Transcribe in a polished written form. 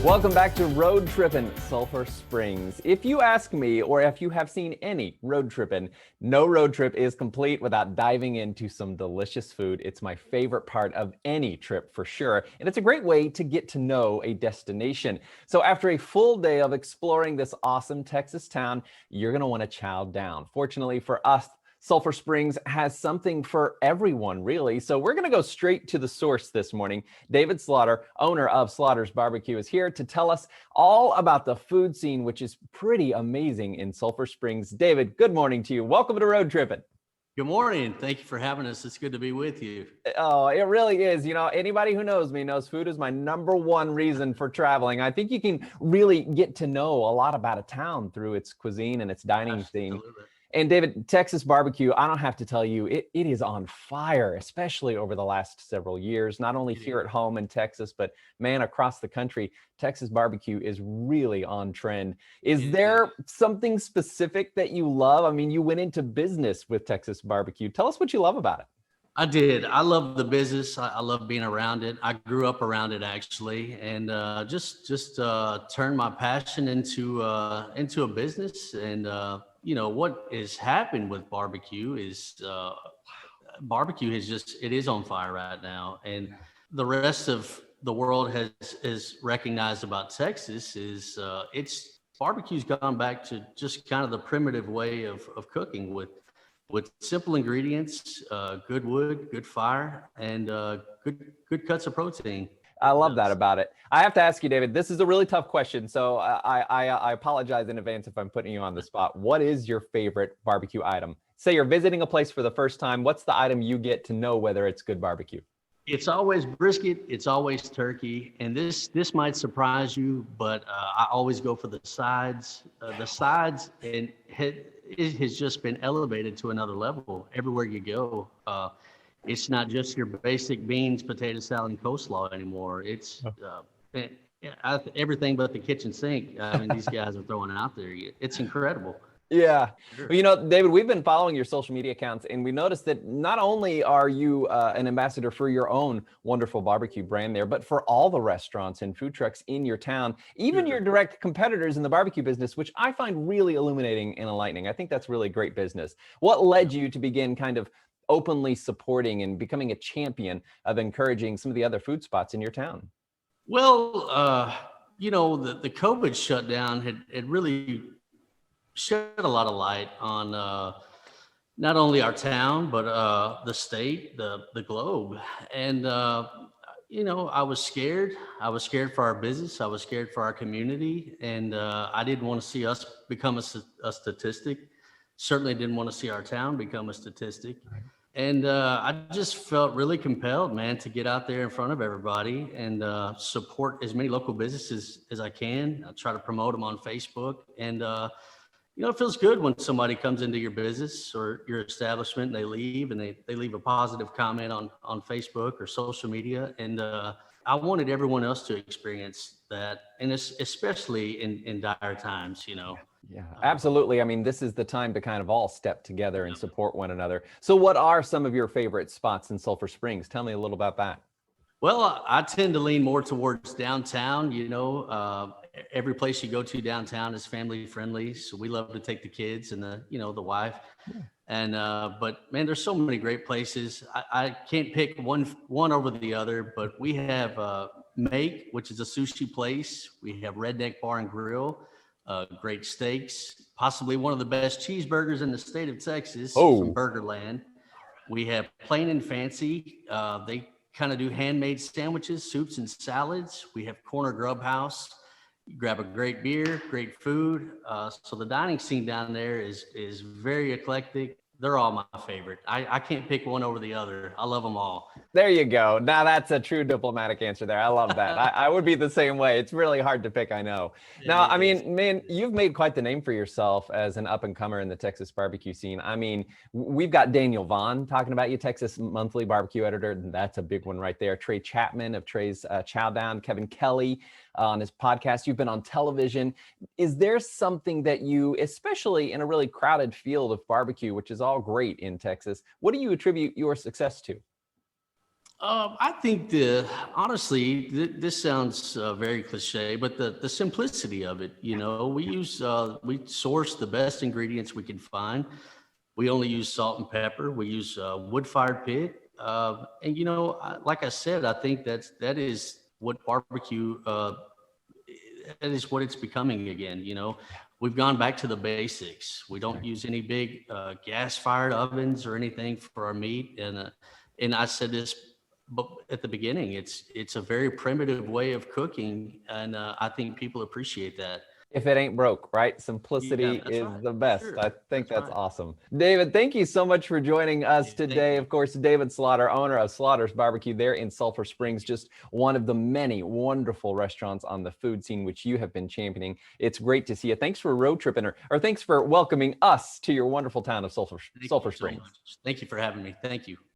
Welcome back to Road Trippin Sulphur Springs. If you ask me, or if you have seen any road trippin', no road trip is complete without diving into some delicious food. It's my favorite part of any trip for sure, and it's a great way to get to know a destination. So after a full day of exploring this awesome Texas town, you're gonna wanna chow down. Fortunately for us, Sulphur Springs has something for everyone, really. So we're going to go straight to the source this morning. David Slaughter, owner of Slaughter's Barbecue, is here to tell us all about the food scene, which is pretty amazing in Sulphur Springs. David, good morning to you. Welcome to Road Trippin'. Good morning. Thank you for having us. It's good to be with you. Oh, it really is. You know, anybody who knows me knows food is my number one reason for traveling. I think you can really get to know a lot about a town through its cuisine and its dining scene. And David, Texas barbecue, I don't have to tell you, it is on fire, especially over the last several years, not only here at home in Texas, but man, across the country, Texas barbecue is really on trend. Is there something specific that you love? I mean, you went into business with Texas barbecue. Tell us what you love about it. I did. I love the business. I love being around it. I grew up around it actually, and just turned my passion into a business. And you know what has happened with barbecue is barbecue it is on fire right now, and the rest of the world has recognized about Texas is it's barbecue's gone back to just kind of the primitive way of cooking with simple ingredients, good wood, good fire, and good cuts of protein. I love that about it. I have to ask you, David, this is a really tough question, so I apologize in advance if I'm putting you on the spot. What is your favorite barbecue item? Say you're visiting a place for the first time. What's the item you get to know whether it's good barbecue? It's always brisket. It's always turkey. And this might surprise you, but I always go for the sides. The sides, and it has just been elevated to another level everywhere you go. It's not just your basic beans, potato salad, and coleslaw anymore. It's everything but the kitchen sink. I mean, these guys are throwing out there. It's incredible. Yeah. Well, you know, David, we've been following your social media accounts, and we noticed that not only are you an ambassador for your own wonderful barbecue brand there, but for all the restaurants and food trucks in your town, even your direct competitors in the barbecue business, which I find really illuminating and enlightening. I think that's really great business. What led you to begin kind of openly supporting and becoming a champion of encouraging some of the other food spots in your town? Well, you know, the COVID shutdown had really shed a lot of light on not only our town, but the state, the globe. And, you know, I was scared. I was scared for our business. I was scared for our community. And I didn't want to see us become a statistic. Certainly didn't want to see our town become a statistic. Right. And I just felt really compelled, man, to get out there in front of everybody and support as many local businesses as I can. I try to promote them on Facebook. And you know, it feels good when somebody comes into your business or your establishment and they leave and they leave a positive comment on Facebook or social media. And I wanted everyone else to experience that. And especially in dire times, you know. Yeah, absolutely. I mean, this is the time to kind of all step together and support one another. So what are some of your favorite spots in Sulphur Springs? Tell me a little about that. Well, I tend to lean more towards downtown. You know, every place you go to downtown is family friendly. So we love to take the kids and the wife. Yeah. And, but man, there's so many great places. I can't pick one over the other, but we have Make, which is a sushi place. We have Redneck Bar and Grill, great steaks, possibly one of the best cheeseburgers in the state of Texas from Burgerland. We have Plain and Fancy. They kind of do handmade sandwiches, soups, and salads. We have Corner Grub House. You grab a great beer, great food. So the dining scene down there is very eclectic. They're all my favorite. I can't pick one over the other. I love them all. There you go. Now that's a true diplomatic answer there. I love that. I would be the same way. It's really hard to pick, I know. Now, I mean, man, you've made quite the name for yourself as an up-and-comer in the Texas barbecue scene. I mean, we've got Daniel Vaughn talking about you, Texas Monthly barbecue editor. That's a big one right there. Trey Chapman of Trey's Chowdown, Kevin Kelly on his podcast. You've been on television. Is there something that you, especially in a really crowded field of barbecue, which is all great in Texas, what do you attribute your success to? I think honestly, this sounds very cliche, but the simplicity of it, we source the best ingredients we can find. We only use salt and pepper. We use wood-fired pit, and like I said, I think that is what barbecue. That is what it's becoming again. We've gone back to the basics. We don't use any big gas-fired ovens or anything for our meat, and I said this but at the beginning, it's a very primitive way of cooking, and I think people appreciate that. If it ain't broke, right? Yeah, Simplicity that's is right. the best. Sure. I think that's Right. awesome. David, thank you so much for joining us Thank today. you. Of course, David Slaughter, owner of Slaughter's Barbecue there in Sulphur Springs, just one of the many wonderful restaurants on the food scene, which you have been championing. It's great to see you. Thanks for road tripping, or thanks for welcoming us to your wonderful town of Sulphur Thank you Sulphur so Springs. much. Thank you for having me. Thank you.